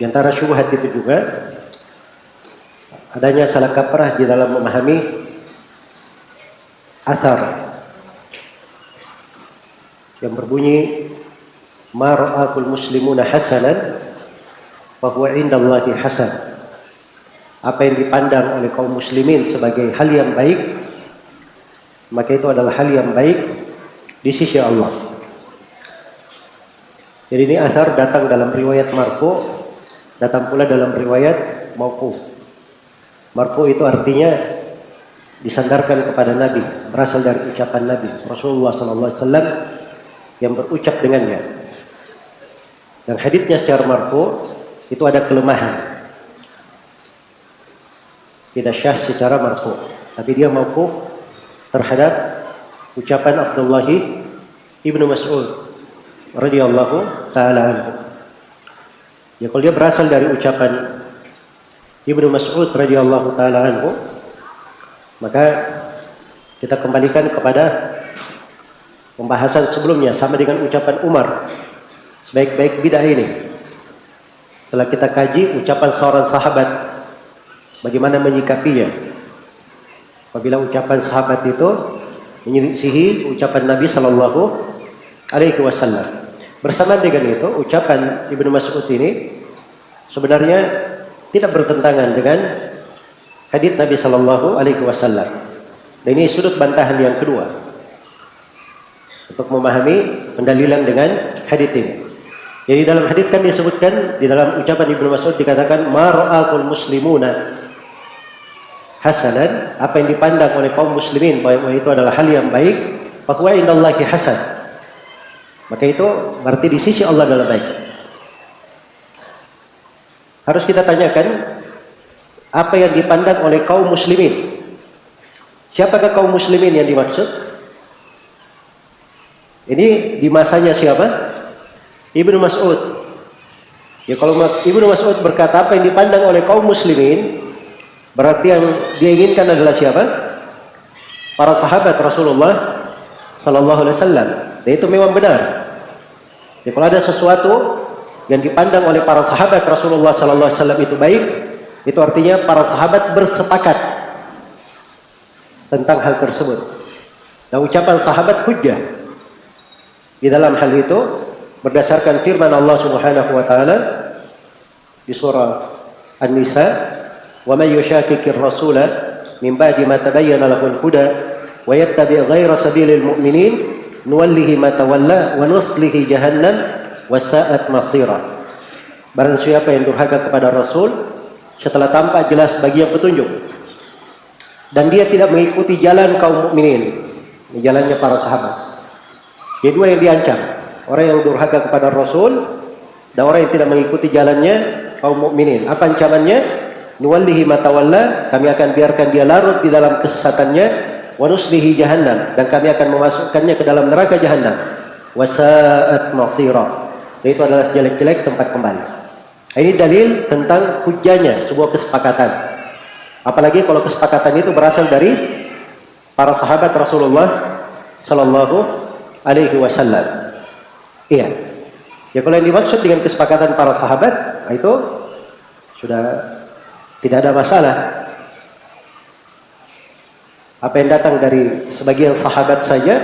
Di antara syubhat itu juga adanya salah kaprah di dalam memahami athar yang berbunyi ma ra'akul muslimuna hasanan wa huwa indallahi hasan. Apa yang dipandang oleh kaum muslimin sebagai hal yang baik, maka itu adalah hal yang baik di sisi Allah. Jadi ini asar datang dalam riwayat marfu, datang pula dalam riwayat mauquf. Marfu itu artinya disandarkan kepada Nabi, berasal dari ucapan Nabi Rasulullah SAW yang berucap dengannya. Dan haditsnya secara marfu itu ada kelemahan, tidak syah secara marfu, tapi dia mauquf terhadap ucapan Abdullah ibnu Mas'ud radhiyallahu taala anhu. Ya, kalau dia berasal dari ucapan Ibnu Mas'ud radhiyallahu taala anhu, maka kita kembalikan kepada pembahasan sebelumnya sama dengan ucapan Umar. Sebaik-baik bid'ah ini telah kita kaji ucapan seorang sahabat, bagaimana menyikapinya. Apabila ucapan sahabat itu menyelisihi ucapan Nabi sallallahu alaihi wasallam. Bersamaan dengan itu, ucapan Ibnu Mas'ud ini sebenarnya tidak bertentangan dengan hadits Nabi sallallahu alaihi wasallam. Dan ini sudut bantahan yang kedua untuk memahami pendalilan dengan hadits ini. Jadi dalam hadits kan disebutkan, di dalam ucapan Ibnu Mas'ud dikatakan ma ra'akul muslimuna hasanan, apa yang dipandang oleh kaum muslimin bahwa itu adalah hal yang baik, fa huwa indallahi hasan. Maka itu berarti di sisi Allah adalah baik. Harus kita tanyakan apa yang dipandang oleh kaum muslimin. Siapakah kaum muslimin yang dimaksud? Ini di masanya siapa? Ibnu Mas'ud. Ya, kalau Ibnu Mas'ud berkata apa yang dipandang oleh kaum muslimin, berarti yang dia inginkan adalah siapa? Para sahabat Rasulullah sallallahu alaihi wasallam. Dan itu memang benar. Jadi kalau ada sesuatu yang dipandang oleh para sahabat Rasulullah sallallahu alaihi wasallam itu baik, itu artinya para sahabat bersepakat tentang hal tersebut. Dan ucapan sahabat hujjah di dalam hal itu berdasarkan firman Allah Subhanahu wa taala di surah An-Nisa, "Wa may yushaqiqir rasula min ba'di ma tabayyana lahul huda wa yattabi' ghayra sabilil mu'minin nuwallihi ma tawalla wa nuslihi jahannam wa sa'at masira." Barang siapa yang durhaka kepada Rasul setelah tampak jelas bagi yang petunjuk dan dia tidak mengikuti jalan kaum mukminin, jalannya para sahabat. Jadi dua yang diancam, orang yang durhaka kepada Rasul dan orang yang tidak mengikuti jalannya kaum mukminin. Apa ancamannya? Nuwallihi ma tawalla, kami akan biarkan dia larut di dalam kesesatannya, wa nuslihi jahannam, dan kami akan memasukkannya ke dalam neraka jahannam, wa sa'at masira, dan itu adalah sejelek-jelek tempat kembali. Ini dalil tentang hujjahnya sebuah kesepakatan, apalagi kalau kesepakatan itu berasal dari para sahabat Rasulullah sallallahu alaihi wasallam. Iya, ya kalau yang dimaksud dengan kesepakatan para sahabat itu sudah tidak ada masalah. Apa yang datang dari sebagian sahabat saja,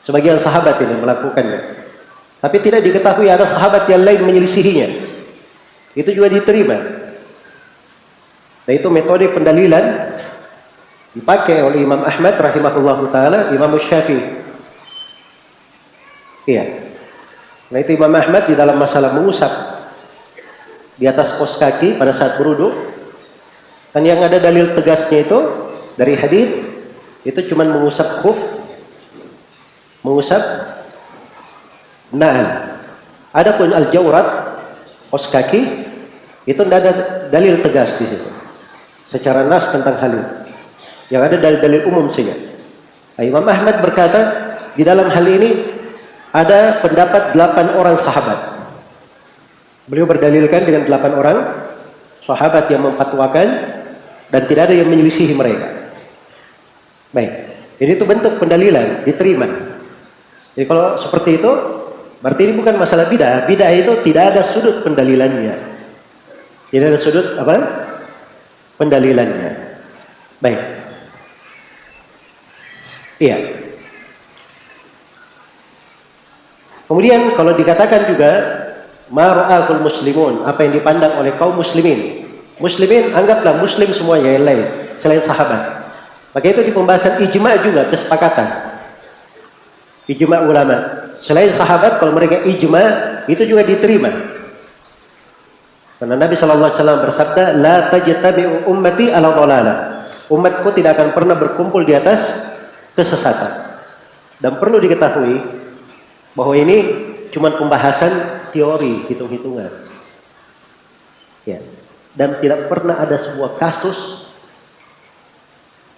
sebagian sahabat ini melakukannya, tapi tidak diketahui ada sahabat yang lain menyelisihinya, itu juga diterima. Dan itu metode pendalilan dipakai oleh Imam Ahmad rahimahullahu taala, Imam Syafi'i. Iya. Nah, itu Imam Ahmad di dalam masalah mengusap di atas kos kaki pada saat berwudu, kan yang ada dalil tegasnya itu dari hadis itu cuma mengusap khuf, mengusap na'al. Adapun al-jawrab, kos kaki, itu tidak ada dalil tegas di situ secara nas tentang hal itu. Yang ada dalil-dalil umum saja. Nah, Imam Ahmad berkata di dalam hal ini ada pendapat 8 orang sahabat. Beliau berdalilkan dengan 8 orang sahabat yang memfatwakan dan tidak ada yang menyelisihi mereka. Baik, jadi itu bentuk pendalilan, diterima. Jadi kalau seperti itu, berarti ini bukan masalah bidah. Bidah itu tidak ada sudut pendalilannya. Jadi ada sudut apa? Pendalilannya. Baik. Iya. Kemudian kalau dikatakan juga mar'akul muslimun, apa yang dipandang oleh kaum muslimin. Muslimin anggaplah muslim semuanya yang lain selain sahabat. Maka itu di pembahasan ijma' juga kesepakatan. Ijma' ulama. Selain sahabat kalau mereka ijma' itu juga diterima. Karena Nabi SAW bersabda, la tajtabi'u ummati ala dhalalah. Umatku tidak akan pernah berkumpul di atas kesesatan. Dan perlu diketahui bahwa ini cuma pembahasan teori, hitung-hitungan. Ya. Dan tidak pernah ada sebuah kasus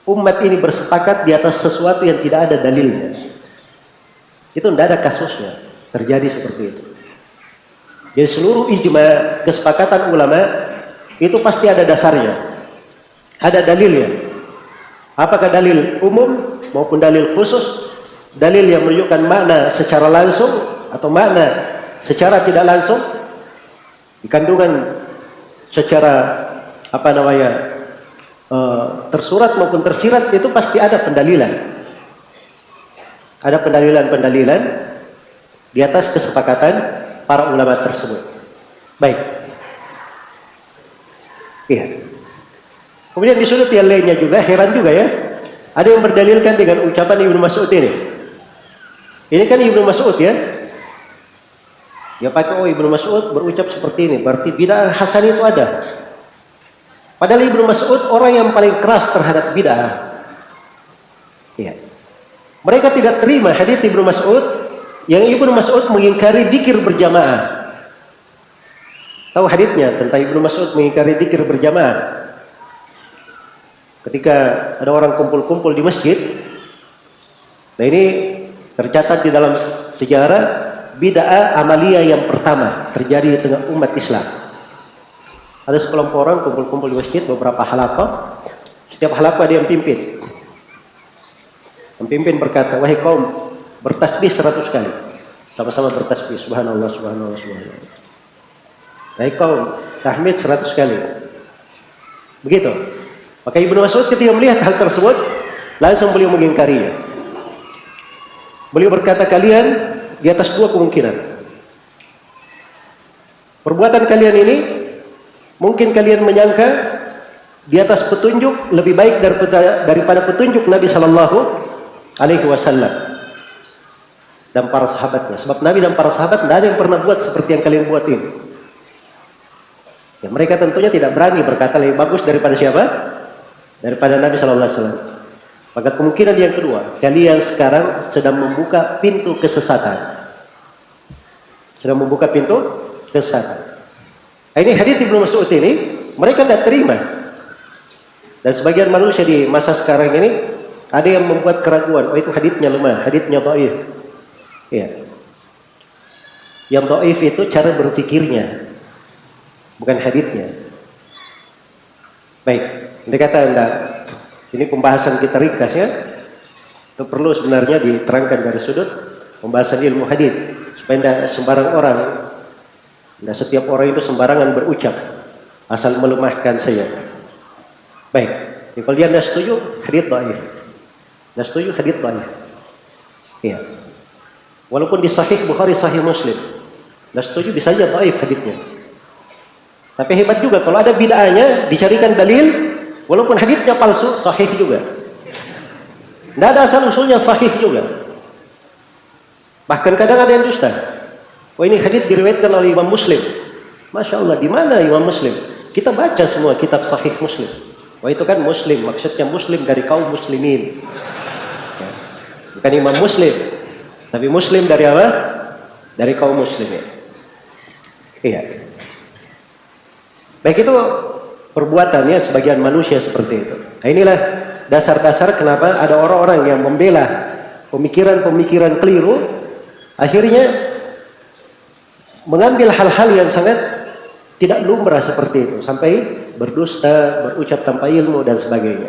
umat ini bersepakat di atas sesuatu yang tidak ada dalilnya. Itu tidak ada kasusnya terjadi seperti itu. Jadi seluruh ijma, kesepakatan ulama itu pasti ada dasarnya, ada dalilnya. Apakah dalil umum maupun dalil khusus, dalil yang menunjukkan makna secara langsung atau makna secara tidak langsung, dikandungan secara tersurat maupun tersirat, itu pasti ada pendalilan. Ada pendalilan-pendalilan di atas kesepakatan para ulama tersebut. Baik. Iya. Kemudian di sudut yang lainnya juga, heran juga ya. Ada yang berdalilkan dengan ucapan Ibnu Mas'ud ini. Ini kan Ibnu Mas'ud ya. Dia pakai, Ibnu Mas'ud berucap seperti ini, berarti bid'ah hasan itu ada. Padahal Ibnu Mas'ud orang yang paling keras terhadap bid'ah. Iya. Mereka tidak terima hadits Ibnu Mas'ud yang Ibnu Mas'ud mengingkari dzikir berjamaah. Tahu haditsnya tentang Ibnu Mas'ud mengingkari dzikir berjamaah? Ketika ada orang kumpul-kumpul di masjid, nah ini tercatat di dalam sejarah bid'ah amaliyah yang pertama terjadi di tengah umat Islam. Ada sekelompok orang kumpul-kumpul di masjid, beberapa halaqah. Setiap halaqah ada yang pimpin. Yang pimpin berkata, wahai kaum, bertasbih 100 kali. Sama-sama bertasbih, subhanallah, subhanallah, subhanallah. Wahai kaum, tahmid 100 kali. Begitu. Maka Ibnu Mas'ud ketika melihat hal tersebut, langsung beliau mengingkarinya. Beliau berkata, kalian di atas dua kemungkinan. Perbuatan kalian ini, mungkin kalian menyangka di atas petunjuk lebih baik daripada petunjuk Nabi Sallallahu Alaihi Wasallam dan para sahabatnya. Sebab Nabi dan para sahabat tidak ada yang pernah buat seperti yang kalian buat ini. Ya, mereka tentunya tidak berani berkata lebih bagus daripada siapa? Daripada Nabi Sallallahu Alaihi Wasallam. Maka kemungkinan yang kedua, kalian sekarang sedang membuka pintu kesesatan. Sedang membuka pintu kesesatan. Ini hadits Ibnu Mas'ud ini mereka tidak terima. Dan sebagian manusia di masa sekarang ini ada yang membuat keraguan, itu haditsnya lemah, haditsnya dhaif. Ya. Yang dhaif itu cara berpikirnya, bukan haditsnya. Baik, dikata enggak. Ini pembahasan kita ringkas ya. Itu perlu sebenarnya diterangkan dari sudut pembahasan ilmu hadits supaya tidak sembarang orang, tidak setiap orang itu sembarangan berucap asal melemahkan saya. Baik, jadi kalau dia tidak setuju hadits dhaif. Tidak setuju hadits dhaif. Iya. Walaupun di Sahih Bukhari, Sahih Muslim, tidak setuju bisa saja dhaif haditsnya. Tapi hebat juga kalau ada bid'ahnya dicarikan dalil. Walaupun haditsnya palsu, sahih juga. Tidak ada asal usulnya, sahih juga. Bahkan kadang ada yang dusta. Oh, ini hadits diriwayatkan oleh Imam Muslim. Masya Allah, di mana Imam Muslim? Kita baca semua kitab Sahih Muslim. Wah, itu kan Muslim, maksudnya Muslim dari kaum muslimin. Ya. Bukan Imam Muslim, tapi Muslim dari apa? Dari kaum muslimin. Iya. Baik, itu perbuatannya sebagian manusia seperti itu. Nah, inilah dasar-dasar kenapa ada orang-orang yang membela pemikiran-pemikiran keliru, akhirnya mengambil hal-hal yang sangat tidak lumrah seperti itu, sampai berdusta, berucap tanpa ilmu dan sebagainya.